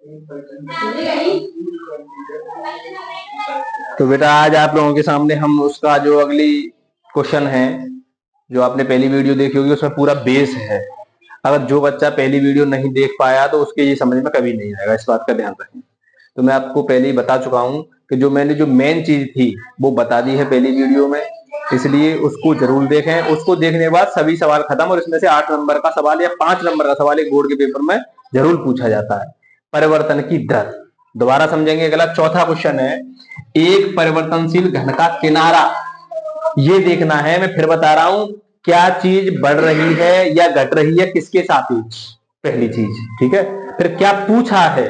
तो बेटा आज आप लोगों के सामने हम उसका जो अगली क्वेश्चन है, जो आपने पहली वीडियो देखी होगी, उसमें पूरा बेस है। अगर जो बच्चा पहली वीडियो नहीं देख पाया तो उसके ये समझ में कभी नहीं आएगा, इस बात का ध्यान रखें। तो मैं आपको पहले ही बता चुका हूं कि जो मैंने जो मेन चीज थी वो बता दी है पहली वीडियो में, इसलिए उसको जरूर देखें। उसको देखने के बाद सभी सवाल खत्म, और इसमें से 8 नंबर का सवाल या 5 नंबर का सवाल एक बोर्ड के पेपर में जरूर पूछा जाता है। परिवर्तन की दर दोबारा समझेंगे। अगला चौथा क्वेश्चन है, एक परिवर्तनशील घन का किनारा। ये देखना है, मैं फिर बता रहा हूं, क्या चीज बढ़ रही है या घट रही है, किसके सापेक्ष, पहली चीज। ठीक है, फिर क्या पूछा है,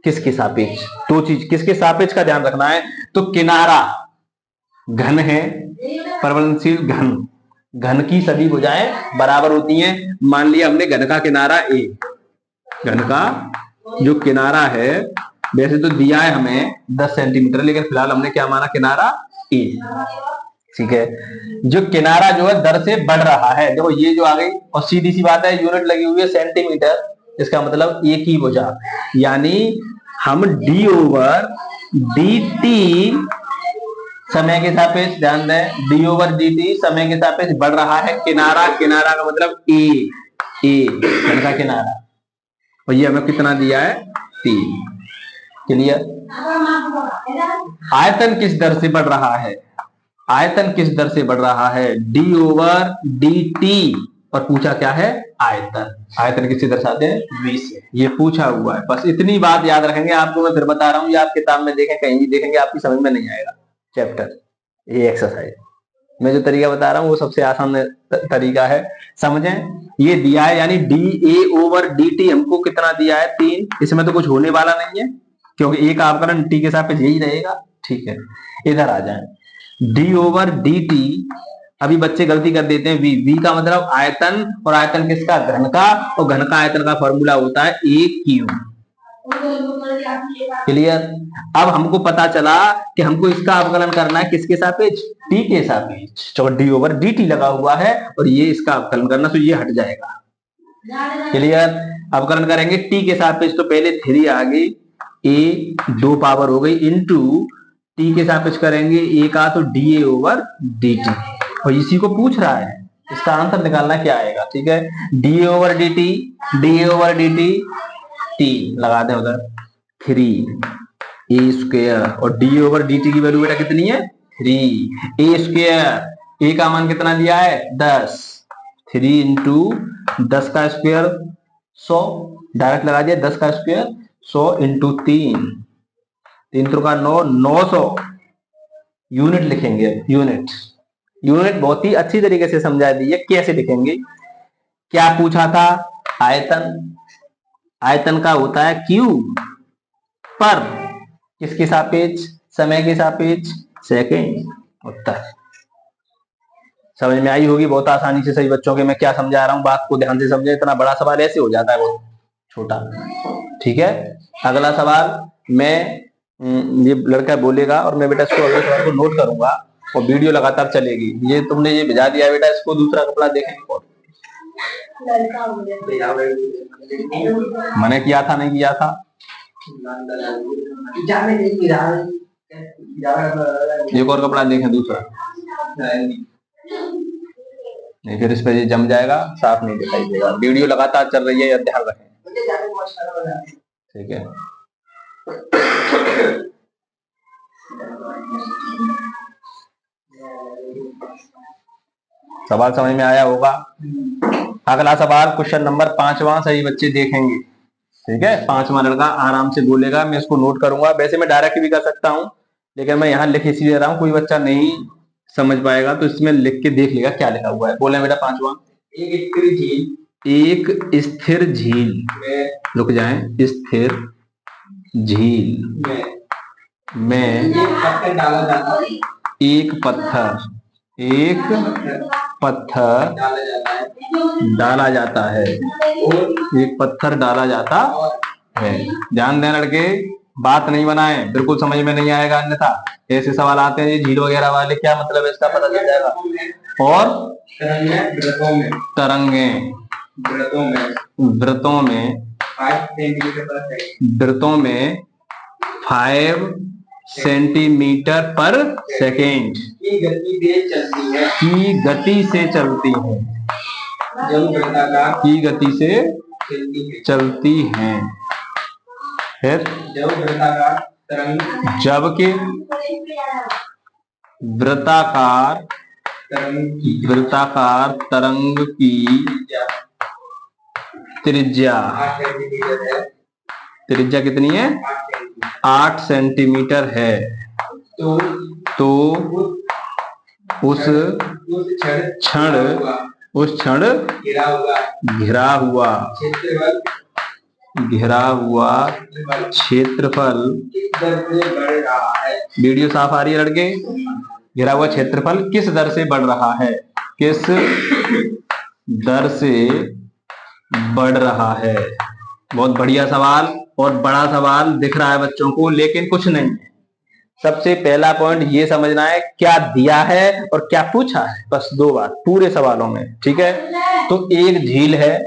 किसके सापेक्ष। दो चीज, किसके सापेक्ष का ध्यान रखना है। तो किनारा घन है, परिवर्तनशील घन, घन की सभी भुजाएं बराबर होती हैं। मान लिया हमने घन का किनारा ए, घन का जो किनारा है, वैसे तो दिया है हमें 10 सेंटीमीटर, लेकिन फिलहाल हमने क्या माना, किनारा ए। ठीक है, जो किनारा जो है दर से बढ़ रहा है, देखो ये जो आ गई, और सीधी सी बात है यूनिट लगी हुई है सेंटीमीटर, इसका मतलब एक ही भुजा, यानी हम डी ओवर डी टी समय के सापेक्ष, ध्यान दें, डी ओवर डी टी समय के सापेक्ष बढ़ रहा है। किनारा, किनारा का मतलब ए, घन का किनारा, और ये हमें कितना दिया है, 3। क्लियर। आयतन किस दर से बढ़ रहा है, आयतन किस दर से बढ़ रहा है, डी ओवर डी टी, और पूछा क्या है, आयतन। आयतन किससे दर्शाते हैं, v से, ये पूछा हुआ है। बस इतनी बात याद रखेंगे। आपको मैं फिर बता रहा हूं, ये आप किताब में देखें, कहीं भी देखेंगे, आपकी समझ में नहीं आएगा चैप्टर, ये एक्सरसाइज। मैं जो तरीका बता रहा हूँ वो सबसे आसान तरीका है, समझें। ये दिया है, यानी D A over D T हमको कितना दिया है, 3। इसमें तो कुछ होने वाला नहीं है, क्योंकि एक अवकलन टी के साथ यही रहेगा। ठीक है, इधर आ जाए, डी ओवर डी टी। अभी बच्चे गलती कर देते हैं, वी, वी का मतलब आयतन, और आयतन किसका, घन का, और घन का आयतन का फॉर्मूला होता है ए क्यू। क्लियर। अब हमको पता चला कि हमको इसका अवकलन करना है किसके सापेक्ष, टी के सापेक्ष। तो डी ओवर डी टी लगा हुआ है, और ये इसका अवकलन करना, तो ये हट जाएगा। क्लियर। अवकलन करेंगे टी के सापेक्ष, तो पहले 3 आ गई, ए 2 पावर हो गई, इंटू टी के सापेक्ष करेंगे ए का, तो D A over D T, और इसी को पूछ रहा है, इसका आंसर निकालना क्या आएगा। ठीक है, D over D T, D A over D T, T लगा दें उधर, 3 ए स्क्वायर, और डी ओवर डी टी की वैल्यू बेटा कितनी है, 3 ए स्क्वायर। ए का मान कितना दिया है, 10, 3 इंटू 10 का स्क्वायर 100, डायरेक्ट लगा दिया, 10 का स्क्वायर 100 इंटू 3, 3 का 9, 900 यूनिट लिखेंगे। यूनिट, यूनिट बहुत ही अच्छी तरीके से समझा दी है, कैसे लिखेंगे। क्या पूछा था, आयतन, आयतन का होता है क्यू, पर किसके सापेक्ष, समय के सापेक्ष, सेकेंड। उत्तर समझ में आई होगी बहुत आसानी से सही बच्चों के। मैं क्या समझा रहा हूं, बात को ध्यान से समझे, इतना बड़ा सवाल ऐसे हो जाता है बहुत छोटा। ठीक है, अगला सवाल मैं, ये लड़का बोलेगा और मैं बेटा इसको अगले सवाल को नोट करूंगा, और वीडियो लगातार चलेगी। ये तुमने ये भिजा दिया बेटा, इसको दूसरा कपड़ा देखेंगे। मैंने किया था, नहीं किया था, एक और कपड़ा देखें दूसरा, नहीं फिर इस पर ये जम जाएगा, साफ नहीं दिखाई देगा। वीडियो लगातार चल रही है, ध्यान रखें। ठीक है, सवाल समझ में आया होगा। अगला सवाल क्वेश्चन नंबर 5वां, सही बच्चे देखेंगे। ठीक है, 5वां लड़का आराम से बोलेगा, मैं इसको नोट करूंगा। वैसे मैं डायरेक्ट भी कर सकता हूं, लेकिन मैं यहाँ लिख इसलिए रहा हूं, कोई बच्चा नहीं समझ पाएगा तो इसमें लिख के देख लेगा क्या लिखा हुआ है। बोले बेटा 5वां, एक स्थिर झील, एक स्थिर झील, रुक जाए, स्थिर झील में एक पत्थर डाला जाता है, एक पत्थर डाला जाता है, एक पत्थर डाला जाता है। ध्यान दें लड़के, बात नहीं बनाए, बिल्कुल समझ में नहीं आएगा, अन्यथा ऐसे सवाल आते हैं ये झील वगैरह वाले, क्या मतलब है इसका पता चल जाएगा। और तरंगे वृत्तों में 5 सेंटीमीटर पर सेकंड। वृत्तों में 5 सेंटीमीटर पर सेकेंड की गति से चलती है। की गति से चलती है। जब वृत्ताकार की गति से चलती हैं। फिर जब वृत्ताकार तरंग जबकि वृत्ताकार तरंग की त्रिज्या कितनी है? 8 सेंटीमीटर है। तो उस क्षण घिरा हुआ क्षेत्रफल, वीडियो साफ आ रही है लड़के? घिरा हुआ क्षेत्रफल किस दर से बढ़ रहा है? किस दर से बढ़ रहा है? बहुत बढ़िया सवाल और बड़ा सवाल दिख रहा है बच्चों को, लेकिन कुछ नहीं है। सबसे पहला पॉइंट ये समझना है क्या दिया है और क्या पूछा है, बस 2 बात पूरे सवालों में, ठीक है? तो एक झील है,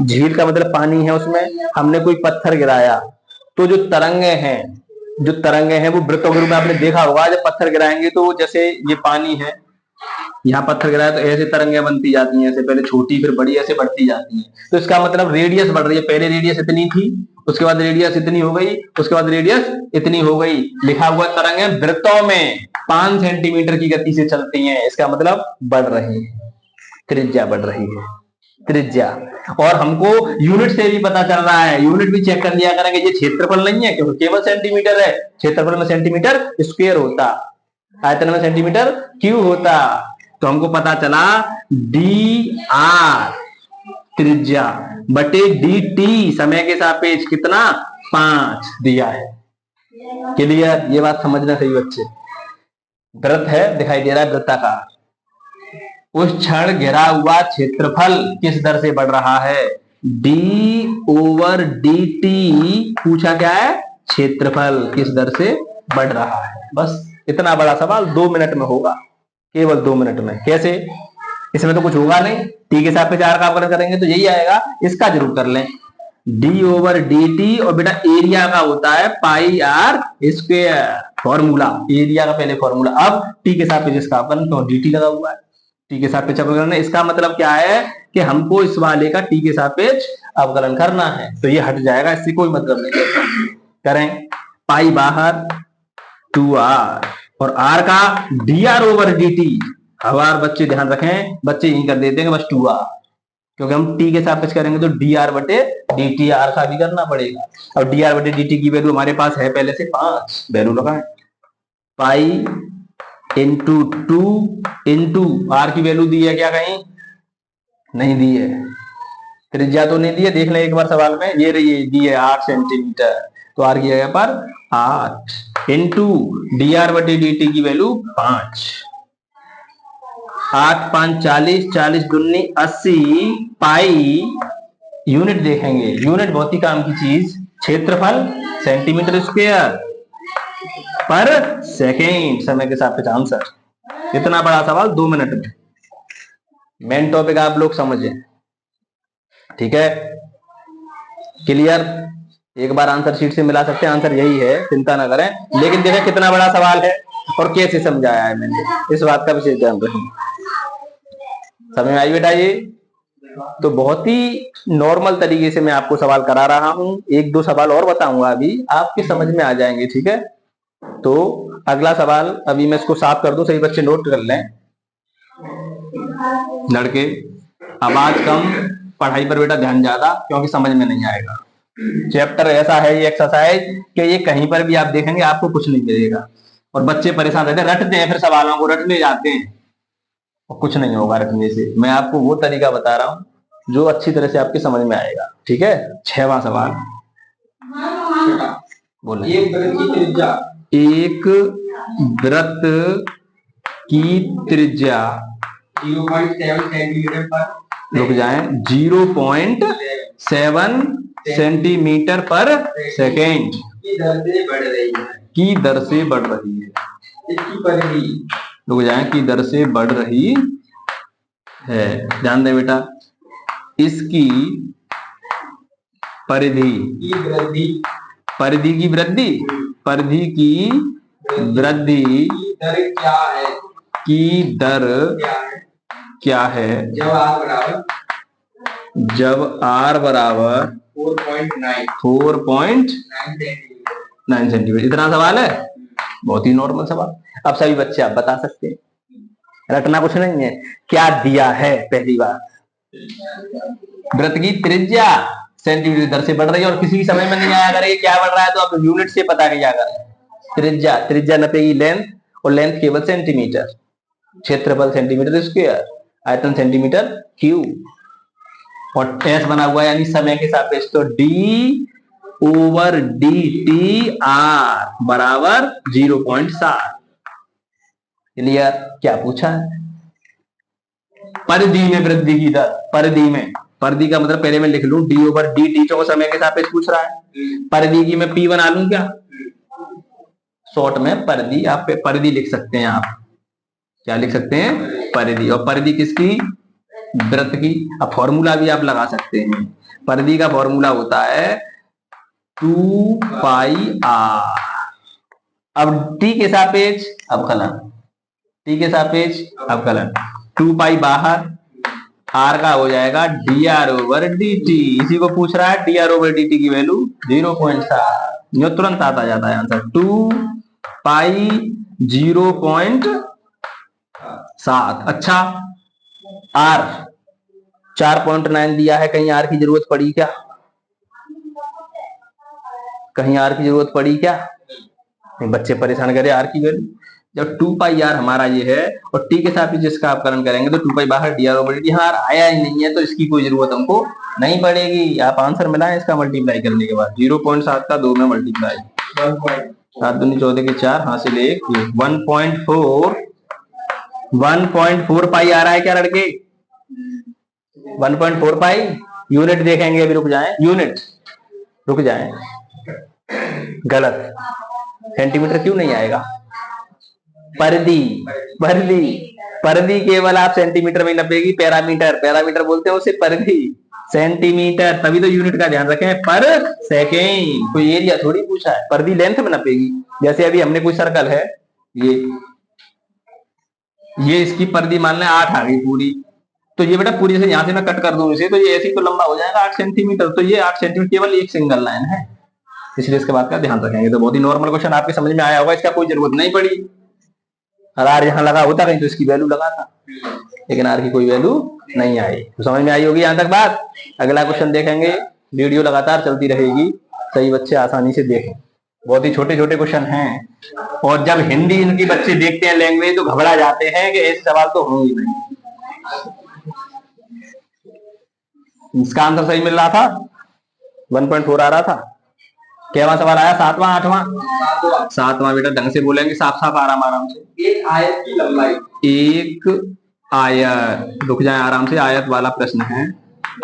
झील का मतलब पानी है, उसमें हमने कोई पत्थर गिराया, तो जो तरंगे हैं वो वृत्तों के रूप में आपने देखा होगा। जब पत्थर गिराएंगे तो जैसे ये पानी है, यहाँ पत्थर गिराया तो ऐसे तरंगे बनती जाती हैं, ऐसे पहले छोटी फिर बड़ी, ऐसे बढ़ती जाती हैं। तो इसका मतलब रेडियस बढ़ रही है। पहले रेडियस इतनी थी, उसके बाद रेडियस इतनी हो गई, उसके बाद रेडियस इतनी हो गई। लिखा हुआ तरंगे वृत्तों में 5 सेंटीमीटर की गति से चलती हैं, इसका मतलब बढ़ रही है, त्रिज्या बढ़ रही है, त्रिज्या। और हमको यूनिट से भी पता चल रहा है, यूनिट भी चेक कर लिया करेंगे। ये क्षेत्रफल नहीं है क्योंकि केवल सेंटीमीटर है, क्षेत्रफल में सेंटीमीटर स्क्वायर होता, आयतन में सेंटीमीटर क्यूब होता। तो हमको पता चला dr त्रिज्या बटे dt समय के सापेक्ष कितना? 5 दिया है। क्लियर? ये बात समझना सही बच्चे। वृत्त है, दिखाई दे रहा है वृत्ताकार, उस क्षण घिरा हुआ क्षेत्रफल किस दर से बढ़ रहा है? d/dt। पूछा क्या है? क्षेत्रफल किस दर से बढ़ रहा है। बस इतना बड़ा सवाल 2 मिनट में होगा, केवल 2 मिनट में। कैसे? इसमें तो कुछ होगा नहीं, टी के साथ पे 4 का अवकलन करेंगे तो यही आएगा। इसका जरूर कर लें, d/dt, और बेटा एरिया का होता है πr², फॉर्मूला एरिया का पहले फॉर्मूला। अब टी के साथ पे जिसका अवकलन तो dt लगा हुआ है, टी के साथ पे अवकलन करना। इसका मतलब क्या है कि हमको इस वाले का टी के सापेक्ष अवकलन करना है, तो ये हट जाएगा, इससे कोई मतलब नहीं। करें, पाई बाहर 2r और r का dr/dt। हवार बच्चे ध्यान रखें, बच्चे यही कर देते हैं बस 2r, क्योंकि हम t के सापेक्ष करेंगे तो dr/dt, r का भी करना पड़ेगा। और dr/dt की वैल्यू हमारे पास है पहले से 5, वैल्यू लगाएं, पाई इंटू 2 इंटू r की वैल्यू दी है क्या? कहीं नहीं दी है, त्रिज्या तो नहीं दी है, देख लें एक बार सवाल में, ये रही दी है 8 सेंटीमीटर, तो r की जगह पर 8 इंटू dr/dt की वैल्यू 5, 8 5 40, 40 दूनी 80, पाई यूनिट देखेंगे, यूनिट बहुत ही काम की चीज, क्षेत्रफल सेंटीमीटर स्क्वायर पर सेकेंड समय के सापेक्ष आंसर। इतना बड़ा सवाल 2 मिनट में। मेन टॉपिक आप लोग समझे, ठीक है? क्लियर? एक बार आंसर शीट से मिला सकते हैं, आंसर यही है, चिंता ना करें। लेकिन देखें कितना बड़ा सवाल है और कैसे समझाया है मैंने, इस बात का विशेष ध्यान रखें। समझ में आई बेटा? ये तो बहुत ही नॉर्मल तरीके से मैं आपको सवाल करा रहा हूं। 1-2 सवाल और बताऊंगा, अभी आपके समझ में आ जाएंगे, ठीक है? तो अगला सवाल, अभी मैं इसको साफ कर दूं, सही बच्चे नोट कर लें। लड़के आवाज कम, पढ़ाई पर बेटा ध्यान ज्यादा, क्योंकि समझ में नहीं आएगा। चैप्टर ऐसा है ये एक्सरसाइज कि ये कहीं पर भी आप देखेंगे आपको कुछ नहीं मिलेगा, और बच्चे परेशान रहते हैं, रटते हैं, फिर सवालों को रटने जाते हैं और कुछ नहीं होगा रटने से। मैं आपको वो तरीका बता रहा हूं जो अच्छी तरह से आपके समझ में आएगा, ठीक है? 6वां सवाल बोले, एक वृत्त की त्रिज्या 0.7 सेंटीमीटर पर, रुक जाएं, 0.7 सेंटीमीटर पर सेकेंड की दर से बढ़ रही है, की दर से बढ़ रही है। इसकी परिधि, रुक जाएं, की दर से बढ़ रही है, ध्यान दें बेटा, इसकी परिधि की वृद्धि, परिधि की वृद्धि, परिधि की वृद्धि की दर क्या है, की दर क्या है, क्या है जब R बराबर जब R बराबर 4.9 सेंटीमीटर। इतना सवाल है, बहुत ही नॉर्मल सवाल। अब सभी बच्चे आप बता सकते हैं, रटना कुछ नहीं है। क्या दिया है? पहली बार वृत्त की त्रिज्या सेंटीमीटर दर से बढ़ रही है, और किसी समझ में नहीं आया अगर ये क्या बढ़ रहा है तो आप यूनिट से पता किया करें। त्रिज्या, त्रिज्या नपेगी लेंथ, और लेंथ केवल सेंटीमीटर, क्षेत्रफल सेंटीमीटर स्क्वायर, आयतन सेंटीमीटर क्यूब, और एस बना हुआ है यानी समय के सापेक्ष, तो d/dt/r बराबर 0.7। क्लियर? क्या पूछा है? परिधि में वृद्धि की दर, परिधि में, परिधि का मतलब पहले मैं लिख लूं d/dt, तो समय के सापेक्ष पूछ रहा है। परिधि की मैं p बना लूं क्या? शॉर्ट में परिधि, आप परिधि लिख सकते हैं। आप क्या लिख सकते हैं? परिधि। और परिधि किसकी? वृत्त की। अब फॉर्मूला भी आप लगा सकते हैं। परिधि का फॉर्मूला होता है 2πr। अब t के सापेक्ष अवकलन, t के सापेक्ष अवकलन, 2π बाहर, r का हो जाएगा dr/dt। इसी को पूछ रहा है, dr/dt की वैल्यू 0.7, जो तुरंत आता जाता है आंसर, 2π 0.7। अच्छा, r 4.9 दिया है, कहीं r की जरूरत पड़ी क्या? कहीं r की जरूरत पड़ी क्या? बच्चे परेशान करे r की वैल्यू। जब 2πr हमारा ये है और t के साथ जिसका अवकलन करेंगे तो 2π बाहर dr/dt, यहाँ आया ही नहीं है तो इसकी कोई जरूरत हमको नहीं पड़ेगी। आप आंसर मिलाएं इसका मल्टीप्लाई करने के बाद, 0.7 का 2 में मल्टीप्लाई, 7 दूनी 14 के 4, हासिल 1, 1.4 पाई आ रहा है क्या लड़के? 1.4 पाई। यूनिट देखेंगे अभी, रुक जाएं, यूनिट रुक जाएं, गलत, सेंटीमीटर क्यों नहीं आएगा? परिधि, परिधि, परिधि केवल आप सेंटीमीटर में नपेगी, पैरामीटर, पैरामीटर बोलते हैं उसे परिधि, सेंटीमीटर, तभी तो यूनिट का ध्यान रखें, पर सेकेंड, कोई एरिया थोड़ी पूछा है। परिधि लेंथ में नपेगी, जैसे अभी हमने कोई सर्कल है, ये इसकी परिधि मान लें 8 आ गई पूरी, तो ये बेटा पूरी से यहां से मैं कट कर दूं इसे, तो ये ऐसे ही तो लंबा हो जाएगा 8 सेंटीमीटर, तो ये 8 सेंटीमीटर केवल एक सिंगल लाइन है, इसलिए इसके बात का ध्यान रखेंगे। तो बहुत ही नॉर्मल क्वेश्चन, आपके समझ में आया होगा, इसका कोई जरूरत नहीं पड़ी। आर यहाँ लगा होता कहीं तो इसकी वैल्यू लगा था, लेकिन आर की कोई वैल्यू नहीं आई। तो समझ में आई होगी यहां तक बात। अगला क्वेश्चन देखेंगे, वीडियो लगातार चलती रहेगी, सही बच्चे आसानी से देखें, बहुत ही छोटे छोटे क्वेश्चन हैं, और जब हिंदी इनकी बच्चे देखते हैं लैंग्वेज तो घबरा जाते हैं कि ऐसे सवाल तो होंगे नहीं। इसका आंसर सही मिल रहा था, 1.4 आ रहा था। केवा सवाल आया? 7वां 8वां? 7वां बेटा, ढंग से बोलेंगे, साफ साफ आराम से। एक आयत की लंबाई, एक आयत, रुक जाए आराम से, आयत वाला प्रश्न है।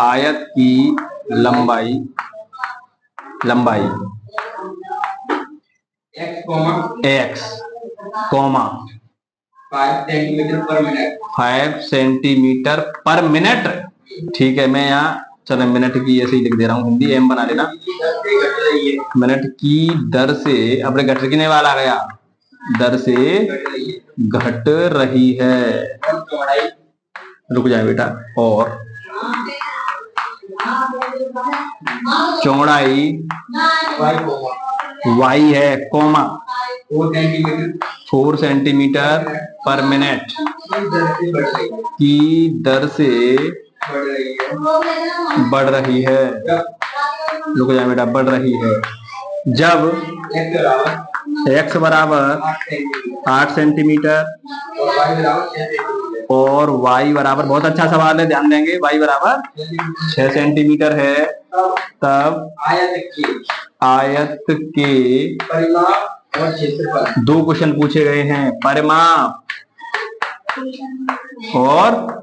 आयत की लंबाई, लंबाई x, 5 सेंटीमीटर पर मिनट। ठीक है, मैं यहाँ चलो मिनट की ऐसे ही लिख दे रहा हूँ, हिंदी एम बना लेना। मिनट की दर से, अपने घट किने वाला गया, दर से घट रही है। रुक जाए बेटा, और चौड़ाई y है, कोमा 4 सेंटीमीटर पर मिनट की दर से बढ़ रही है। रुक जाए बेटा, बढ़ रही है जब x बराबर 8 सेंटीमीटर और y बराबर, बहुत अच्छा सवाल है, ध्यान देंगे, y बराबर 6 सेंटीमीटर है, तब आयत के परिमाप और क्षेत्रफल, 2 क्वेश्चन पूछे गए हैं, परिमाप और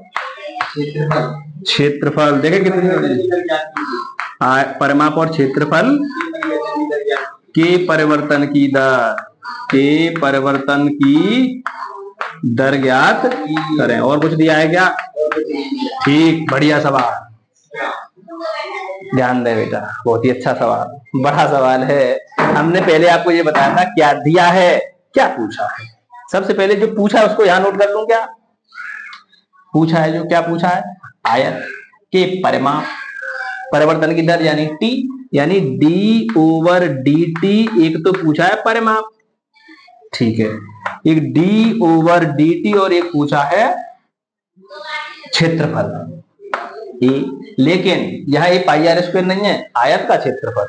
क्षेत्रफल। देखें कितनी, परिमाप और क्षेत्रफल के परिवर्तन की दर, के परिवर्तन की दर ज्ञात करें। और कुछ दिया है क्या? ठीक, बढ़िया सवाल। ध्यान दे बेटा, बहुत ही अच्छा सवाल, बड़ा सवाल है। हमने पहले आपको ये बताया था क्या दिया है, क्या पूछा है। सबसे पहले जो पूछा है उसको यहां नोट कर लूं। क्या पूछा है, जो क्या पूछा है, आयत के परिमाप, परिवर्तन की दर यानी टी, यानी डी ओवर डी टी। एक तो पूछा है परिमाप, ठीक है, एक डी ओवर डी टी और एक पूछा है क्षेत्रफल ए। लेकिन यहाँ ये पाई आर स्क्वायर नहीं है, आयत का क्षेत्रफल,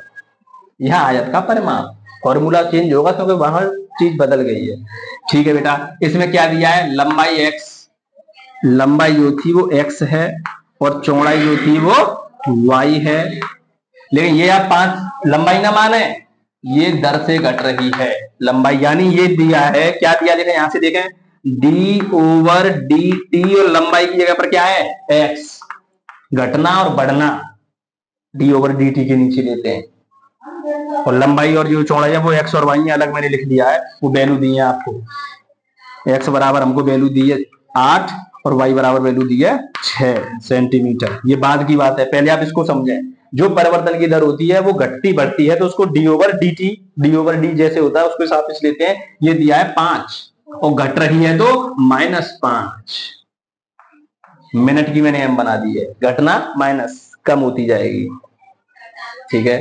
यहाँ आयत का परिमाप। फॉर्मूला चेंज होगा क्योंकि वहां चीज बदल गई है। ठीक है बेटा, इसमें क्या दिया है, लंबाई एक्स, लंबाई जो थी वो एक्स है और चौड़ाई जो थी वो वाई है। लेकिन ये आप 5 लंबाई ना माने, ये दर से घट रही है लंबाई, यानी ये दिया है, क्या दिया, देखें यहां से देखें, डी ओवर डी टी और लंबाई की जगह पर क्या है, एक्स। घटना और बढ़ना डी ओवर डी टी के नीचे लेते हैं, और लंबाई और जो चौड़ाई है वो एक्स और वाई अलग मैंने लिख दिया है, वो वैल्यू दी है आपको। एक्स बराबर हमको वैल्यू दी है 8 और वाई बराबर वैल्यू दी है 6 सेंटीमीटर। ये बाद की बात है, पहले आप इसको समझें। जो परिवर्तन की दर होती है वो घटती बढ़ती है तो उसको D over D T, D over D जैसे होता है उसको सापेक्ष लेते हैं। ये दिया है 5 और घट रही है तो -5 मिनट की मैंने एम बना दी है, घटना माइनस कम होती जाएगी। ठीक है,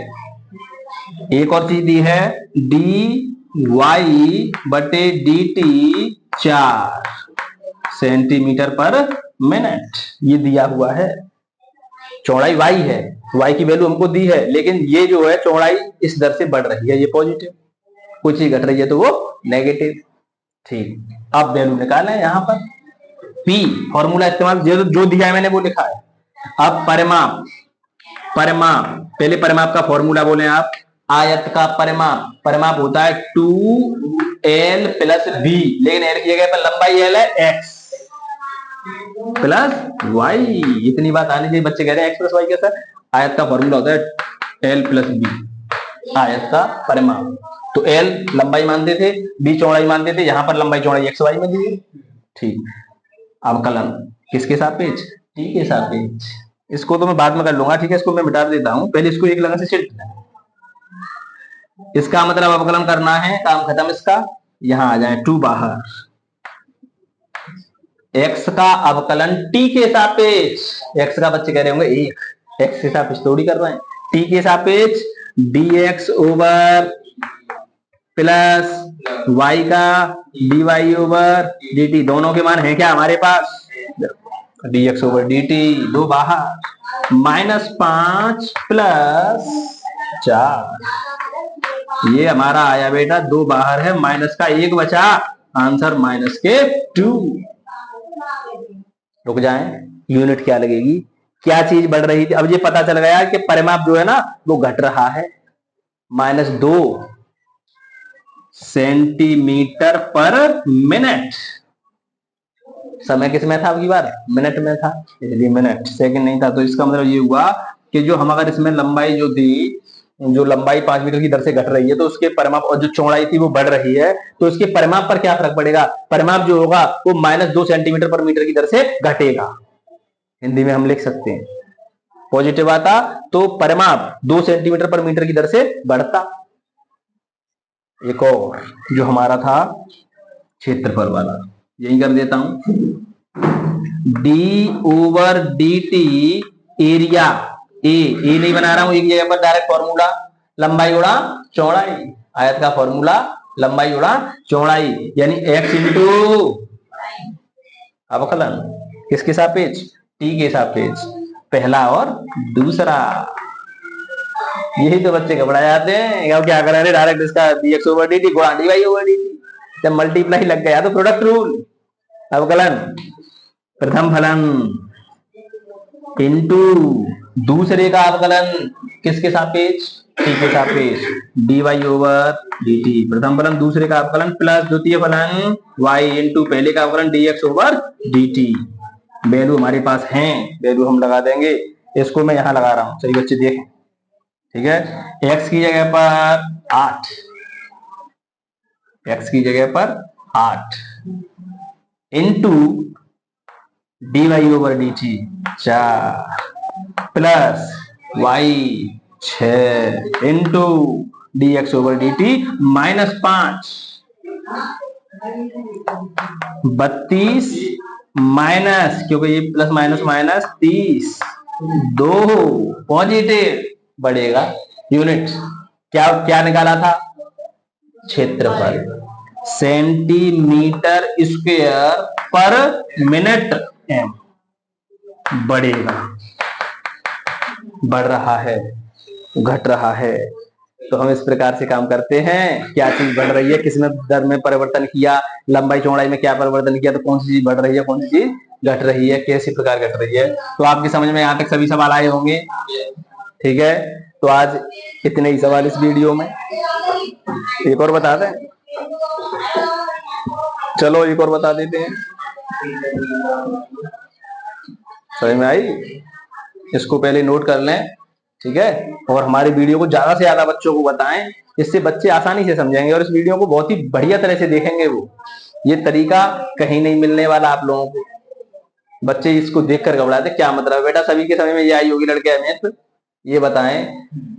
एक और चीज दी है डी वाई बटे डी टी 4 सेंटीमीटर पर मिनट, ये दिया हुआ है। चौड़ाई वाई है, वाई की वैल्यू हमको दी है, लेकिन ये जो है चौड़ाई इस दर से बढ़ रही है, ये पॉजिटिव, कुछ चीज घट रही है तो वो नेगेटिव। ठीक, अब वैल्यू निकालें यहां पर, P फॉर्मूला इस्तेमाल, जो दिया है मैंने वो लिखा है। अब परिमाप, परिमाप पहले परिमाप का फॉर्मूला बोले आप, आयत का परिमाप, परिमाप होता है 2l प्लस v, लेकिन l की जगह पर लंबाई l है x प्लस y। इतनी बात आनी चाहिए, बच्चे कह रहे हैं x प्लस y कैसा, आयत का फॉर्मूला होता है l प्लस b, आयत का परिमाप। तो l लंबाई मानते थे, b चौड़ाई मानते थे, यहां पर लंबाई चौड़ाई x y में दी है। ठीक, अवकलन किसके सापेक्ष, t के सापेक्ष। इसको तो मैं बाद में कर लूंगा, ठीक है, इसको मैं मिटा देता हूं, पहले इसको एक लगन से सिट। इसका मतलब अवकलन करना है, काम खत्म इसका, यहां आ जाए 2 बाहर। x का अवकलन t के सापेक्ष, x का बच्चे कह रहे होंगे 1, x के सापेक्ष थोड़ी कर रहे हैं, t के सापेक्ष dx ओवर प्लस y का dy ओवर dt, दोनों के मान है क्या हमारे पास, dx ओवर dt, 2 बाहर, -5 प्लस 4, ये हमारा आया बेटा 2 बाहर है, माइनस का 1 बचा, आंसर -2। रुक जाएं, यूनिट क्या लगेगी, क्या चीज बढ़ रही थी, अब ये पता चल गया कि परिमाप जो है ना वो घट रहा है, -2 सेंटीमीटर पर मिनट। समय किस में था, अब की बार मिनट में था, इसलिए मिनट, सेकंड नहीं था। तो इसका मतलब ये हुआ कि जो हम अगर इसमें लंबाई जो थी, जो लंबाई 5 मीटर की दर से घट रही है तो उसके परिमाप, और जो चौड़ाई थी वो बढ़ रही है तो उसके परिमाप पर क्या फर्क पड़ेगा, परिमाप जो होगा वो -2 सेंटीमीटर पर मीटर की दर से घटेगा। हिंदी में हम लिख सकते हैं, पॉजिटिव आता तो परिमाप 2 सेंटीमीटर पर मीटर की दर से बढ़ता। एक और जो हमारा था क्षेत्रफल वाला, यही कर देता हूं, D over D T area, A नहीं बना रहा हूं, एक जगह पर डायरेक्ट फॉर्मूला, लंबाई गुणा चौड़ाई, आयत का फॉर्मूला लंबाई गुणा चौड़ाई, यानी x इंटू अवकलन किसके सापेक्ष, t के सापेक्ष, पहला और दूसरा। यही तो बच्चे घबरा जाते हैं, क्या करें, डायरेक्ट इसका dx ओवर dt गुणा dy ओवर dt, जब मल्टीप्लाई लग गया तो प्रोडक्ट रूल, अवकलन प्रथम फलन इंटू दूसरे का अवकलन किसके सापेक्ष, t के सापेक्ष, dy ओवर dt, प्रथम फलन दूसरे का अवकलन प्लस द्वितीय फलन y इंटू पहले का अवकलन dx ओवर dt। वैल्यू हमारे पास है, वैल्यू हम लगा देंगे, इसको मैं यहां लगा रहा हूं, सही बच्चे देखें, ठीक है, x की जगह पर 8, x की जगह पर 8 into dy over dt 4 plus y 6 into dx over dt -5 32 minus, क्योंकि ये प्लस माइनस माइनस 30 2 पॉजिटिव बढ़ेगा यूनिट्स। क्या क्या निकाला था? क्षेत्रफल सेंटीमीटर स्क्वायर पर मिनट m बढ़ेगा, बढ़ रहा है, घट रहा है। तो हम इस प्रकार से काम करते हैं, क्या चीज बढ़ रही है, किसमें दर में परिवर्तन किया, लंबाई चौड़ाई में क्या परिवर्तन किया, तो कौन सी चीज बढ़ रही है, कौन सी चीज घट रही है, कैसे प्रकार घट रही है। तो आपकी समझ में यहाँ तक सभी सवाल आए होंगे। ठीक है, तो आज इतने ही सवाल इस वीडियो में। एक और बता दें, चलो एक और बता देते हैं। समझ में आई? इसको पहले नोट कर लें, ठीक है, और हमारी वीडियो को ज्यादा से ज्यादा बच्चों को बताएं, इससे बच्चे आसानी से समझेंगे और इस वीडियो को बहुत ही बढ़िया तरह से देखेंगे। वो ये तरीका कहीं नहीं मिलने वाला आप लोगों को। बच्चे इसको देखकर घबराते, क्या मतलब बेटा, सभी के समझ में ये आई होगी लड़के अमित, ये बताएं।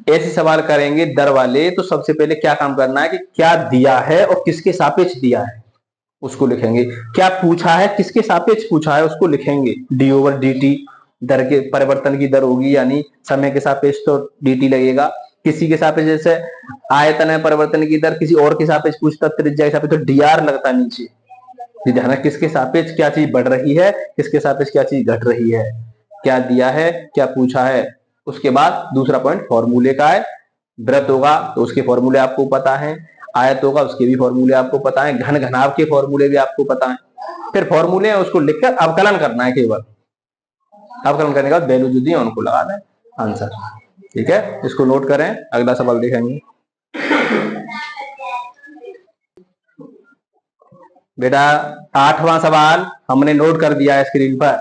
ऐसे सवाल करेंगे दर वाले तो सबसे पहले क्या काम करना है कि क्या दिया है और किसके सापेक्ष दिया है उसको लिखेंगे। क्या पूछा है, किसके सापेक्ष पूछा है उसको लिखेंगे। डी ओवर डी टी दर के परिवर्तन की दर होगी, यानी समय के सापेक्ष तो dt लगेगा। किसी के सापेक्ष, जैसे आयतन है परिवर्तन की दर, किसी और के सापेक्ष पूछता त्रिज्या के सापेक्ष तो dr लगता नीचे। ध्यान, किसके सापेक्ष क्या चीज बढ़ रही है, किसके सापेक्ष क्या चीज घट रही है, क्या दिया है, क्या पूछा है। उसके बाद दूसरा पॉइंट फॉर्मूले का है। वृत्त होगा तो उसके फॉर्मूले आपको पता है, आयत होगा उसके भी फॉर्मूले आपको पता है, घन घनाभ के फॉर्मूले भी आपको पता है। फिर फॉर्मूले है उसको लिखकर अवकलन करना है केवल। अवकलन करने के बाद वैल्यू जो दी है उनको लगा दें, आंसर। ठीक है, इसको नोट करें, अगला सवाल देखेंगे। बेटा 8वां सवाल हमने नोट कर दिया है स्क्रीन पर।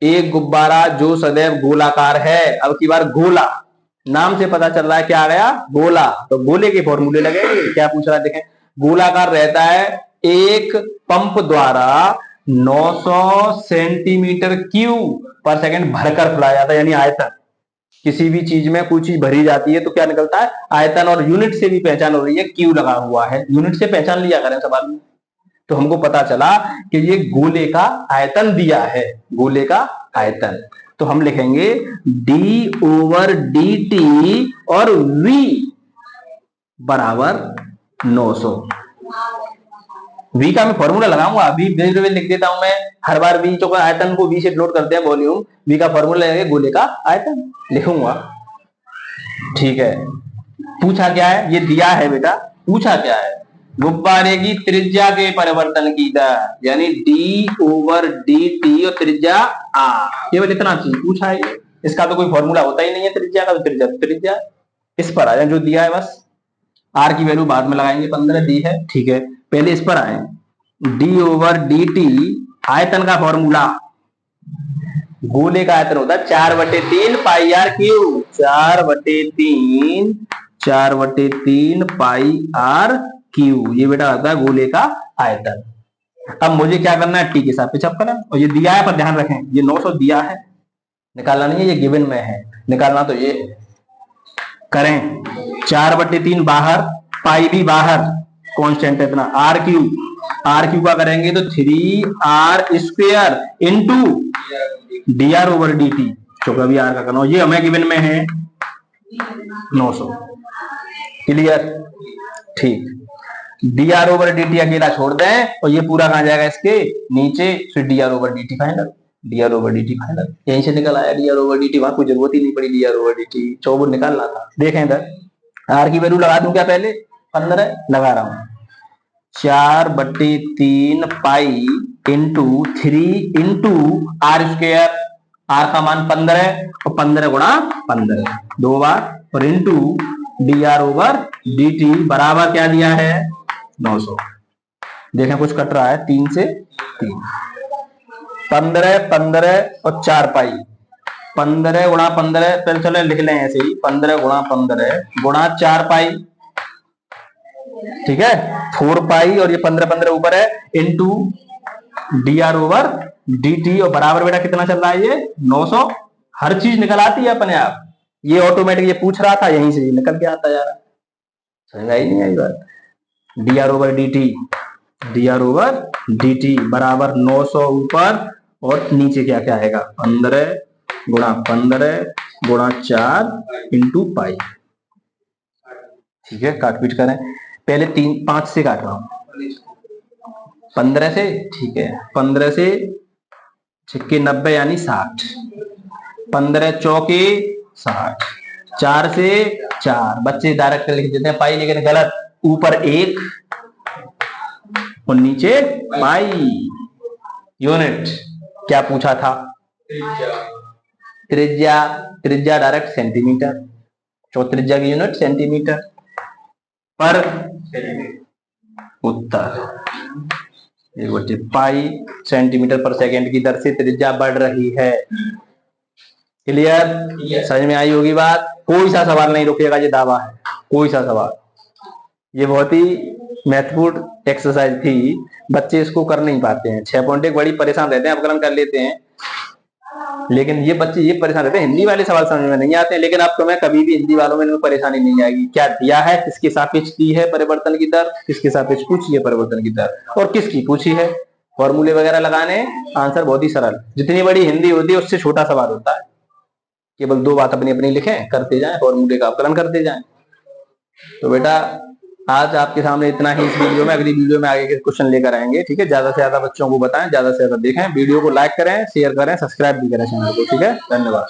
एक गुब्बारा जो सदैव गोलाकार है, अब की बार गोला, नाम से पता चल रहा है क्या आ गया, गोला, तो गोले के फॉर्मूले लगेंगे। क्या पूछ रहा है देखें, गोलाकार रहता है, एक पंप द्वारा 900 सेंटीमीटर क्यूब पर सेकंड भरकर फुलाया जाता है, यानी आयतन। किसी भी चीज में कोई चीज भरी जाती है तो क्या निकलता है, आयतन, और यूनिट से भी पहचान हो रही है, क्यू लगा हुआ है, यूनिट से पहचान लिया करें सवाल में। तो हमको पता चला कि ये गोले का आयतन दिया है, गोले का आयतन। तो हम लिखेंगे डी ओवर डी टी और v बराबर 900। v का मैं फॉर्मूला लगाऊंगा, v लिख देता हूं मैं हर बार। v जो आयतन को v से डिनोट करते हैं वॉल्यूम, v का फॉर्मूला लगेगा गोले का आयतन, लिखूंगा। ठीक है, पूछा क्या है, ये दिया है बेटा, पूछा क्या है, गुब्बारे की त्रिज्या के परिवर्तन की दर, यानी डी ओवर डी टी और त्रिज्या r, केवल इतना चीज पूछा है। इसका तो कोई फॉर्मूला होता ही नहीं है त्रिज्या का, तो त्रिज्या इस पर आ जाए जो दिया है, बस r की वैल्यू बाद में लगाएंगे, 15 दी है। ठीक है, पहले इस पर आए, डी ओवर डी टी आयतन का फॉर्मूला, गोले का आयतन होता है 4/3 pi R cube, 4/3 pi R cube, ये बेटा होता है गोले का आयतन। अब मुझे क्या करना है, टी के सापेक्ष अवकलन, और ये दिया है पर ध्यान रखें ये 900 दिया है, निकालना नहीं है, ये गिवन में है, निकालना तो ये करें। 4/3 बाहर, पाई भी बाहर, कांस्टेंट है इतना, आर क्यूब का करेंगे तो 3r square into D R over D T, क्योंकि भी आर का करना, ये हमें गिवन में है 900। क्लियर? ठीक, D R over D T अकेला छोड़ दें और ये पूरा कहां जाएगा, इसके नीचे, फिर D R over D T final, D R over D T final, यहीं से निकल आया D R over D T, वहां कोई जरूरत ही नहीं पड़ी D R over D T, चौबुर निकालना था। देखें इधर, आर की वैल्यू लगा दूं क्या, पहले 15 लगा रहा हूं, 4/3 pi into 3 into r square, r का मान 15 और 15 गुणा 15 दो बार, और into D R over D T बराबर क्या दिया है, 900। देखें कुछ कट रहा है, 3 से 3, 15 और 4 पाई, 15 गुणा 15, पहले चलो लिख लें ऐसे ही, 15 गुणा 15 गुणा 4 पाई, ठीक है, 4 पाई, और ये 15 ऊपर है, into D R over D T, और बराबर बेटा कितना चल रहा है, ये 900। हर चीज निकल आती है अपने आप, ये ऑटोमेटिक ये पूछ रहा था, यहीं से निकल के आता जा रहा है। समझ आई नहीं आई बात? dr/dt बराबर 900 ऊपर और नीचे क्या क्या आएगा 15 गुणा 4 इंटू पाई। ठीक है, काट पीट करें। पहले 5 से काट रहा हूं, 15 से। ठीक है, 15 से 6 90 यानी 60, 15 चौके 60, 4 से 4। बच्चे डायरेक्ट लिख देते हैं पाई, लेकिन गलत। ऊपर 1 और नीचे पाई। यूनिट क्या पूछा था? त्रिज्या डायरेक्ट सेंटीमीटर, तो त्रिज्या की यूनिट सेंटीमीटर पर उत्तर 1/पाई सेंटीमीटर पर सेकंड की दर से त्रिज्या बढ़ रही है। क्लियर? समझ में आई होगी बात? कोई सा सवाल नहीं रुकेगा, ये दावा है, कोई सा सवाल। ये बहुत ही महत्वपूर्ण एक्सरसाइज थी, बच्चे इसको कर नहीं पाते हैं। 6.1 बड़ी परेशान रहते हैं, अवकलन कर लेते हैं, लेकिन ये बच्चे ये परेशान रहते हैं, हिंदी वाले सवाल समझ में नहीं आते हैं। लेकिन अब तुम्हें कभी भी हिंदी वालों में इनमें परेशानी नहीं आएगी। क्या दिया है, किसके सापेक्ष दी है परिवर्तन की दर, किसके सापेक्ष पूछी है परिवर्तन की दर, और किसकी पूछी है। फॉर्मूले वगैरह लगाने, आंसर बहुत ही सरल। जितनी बड़ी हिंदी होती है उससे छोटा सवाल होता है। केवल 2 बात अपनी अपनी लिखें, करते जाएं, फॉर्मूले का अवकलन करते जाएं। तो बेटा आज आपके सामने इतना ही इस वीडियो में। अगली वीडियो में आगे के क्वेश्चन लेकर आएंगे। ठीक है, ज्यादा से ज्यादा बच्चों को बताएं, ज्यादा से ज्यादा देखें। वीडियो को लाइक करें, शेयर करें, सब्सक्राइब भी करें चैनल को। ठीक है, धन्यवाद।